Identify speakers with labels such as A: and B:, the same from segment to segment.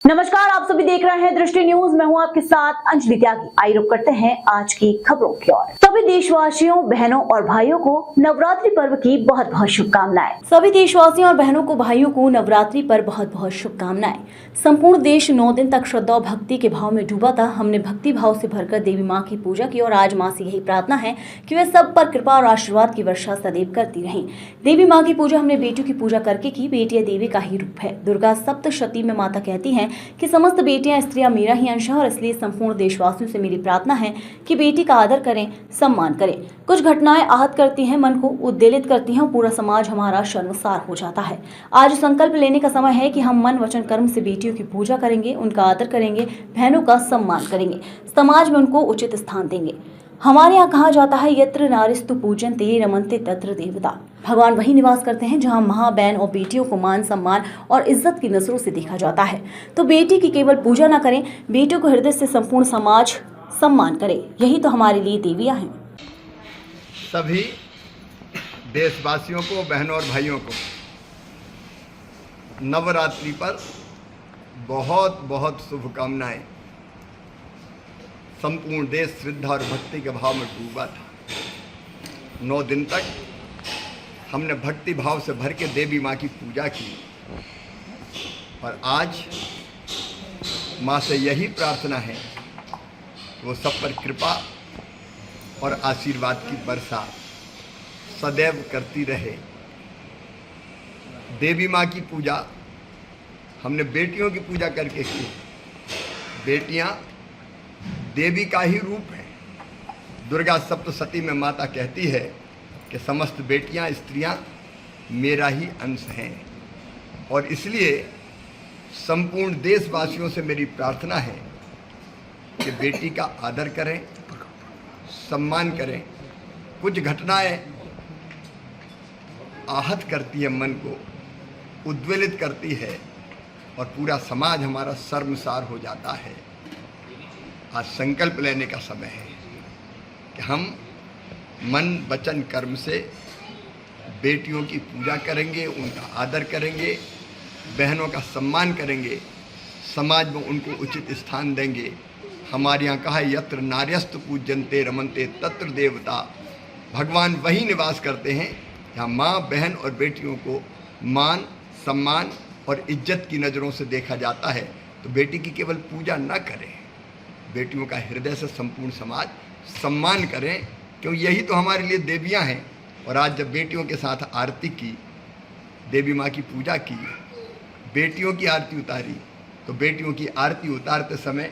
A: नमस्कार, आप सभी देख रहे हैं दृष्टि न्यूज। मैं हूं आपके साथ अंजलि त्यागी। आइए रुक करते हैं आज की खबरों की ओर। सभी देशवासियों, बहनों और भाइयों को नवरात्रि पर्व की बहुत बहुत शुभकामनाएं। सभी देशवासियों और बहनों को, भाइयों को नवरात्रि पर बहुत बहुत शुभकामनाएं। संपूर्ण देश 9 दिन तक श्रद्धा और भक्ति के भाव में डूबा था। हमने भक्ति भाव से भरकर देवी माँ की पूजा की और आज माँ से यही प्रार्थना है कि वे सब पर कृपा और आशीर्वाद की वर्षा सदैव करती रहें। देवी माँ की पूजा हमने बेटियों की पूजा करके की। बेटियां देवी का ही रूप है। दुर्गा सप्तशती में माता कहती हैं कि समस्त बेटियां स्त्रियां मेरा ही अंश है और इसलिए संपूर्ण देशवासियों से मेरी प्रार्थना है कि बेटी का आदर करें, सम्मान करें। कुछ घटनाएं आहत करती हैं, मन को उद्वेलित करती हैं और पूरा समाज हमारा शर्मसार हो जाता है। आज संकल्प लेने का समय है कि हम मन वचन कर्म से बेटियों की पूजा करेंगे, उनका आदर करेंगे, बहनों का सम्मान करेंगे, समाज में उनको उचित स्थान देंगे। हमारे यहाँ कहा जाता है, यत्र नारिस्तु पूजन्ते रमन्ते तत्र देवता। भगवान वही निवास करते हैं जहाँ माँ, बहन और बेटियों को मान, सम्मान और इज्जत की नजरों से देखा जाता है। तो बेटी की केवल पूजा न करें, बेटियों को हृदय से संपूर्ण समाज सम्मान करे। यही तो हमारे लिए देवियाँ हैं।
B: सभी देशवासियों को, बहनों और भाइयों को नवरात्रि पर बहुत बहुत शुभकामनाएं। संपूर्ण देश श्रद्धा और भक्ति के भाव में डूबा था। 9 दिन तक हमने भक्ति भाव से भर के देवी माँ की पूजा की और आज माँ से यही प्रार्थना है कि वो सब पर कृपा और आशीर्वाद की वर्षा सदैव करती रहे। देवी माँ की पूजा हमने बेटियों की पूजा करके की। बेटियाँ देवी का ही रूप है। दुर्गा सप्तशती में माता कहती है कि समस्त बेटियां, स्त्रियां मेरा ही अंश हैं और इसलिए संपूर्ण देशवासियों से मेरी प्रार्थना है कि बेटी का आदर करें, सम्मान करें। कुछ घटनाएं आहत करती है, मन को उद्वेलित करती है और पूरा समाज हमारा शर्मसार हो जाता है। आज संकल्प लेने का समय है कि हम मन वचन कर्म से बेटियों की पूजा करेंगे, उनका आदर करेंगे, बहनों का सम्मान करेंगे, समाज में उनको उचित स्थान देंगे। हमारे यहाँ कहा है, यत्र नार्यस्तु पूज्यन्ते रमन्ते तत्र देवता। भगवान वही निवास करते हैं जहाँ माँ, बहन और बेटियों को मान, सम्मान और इज्जत की नज़रों से देखा जाता है। तो बेटी की केवल पूजा न करें, बेटियों का हृदय से संपूर्ण समाज सम्मान करें, क्योंकि यही तो हमारे लिए देवियां हैं। और आज जब बेटियों के साथ आरती की, देवी माँ की पूजा की, बेटियों की आरती उतारी, तो बेटियों की आरती उतारते समय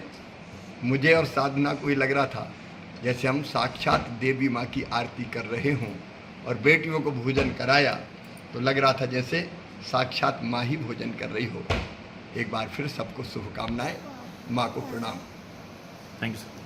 B: मुझे और साधना को ये लग रहा था जैसे हम साक्षात देवी माँ की आरती कर रहे हों। और बेटियों को भोजन कराया तो लग रहा था जैसे साक्षात माँ ही भोजन कर रही हो। एक बार फिर सबको शुभकामनाएं, माँ को प्रणाम।
C: Thank you sir.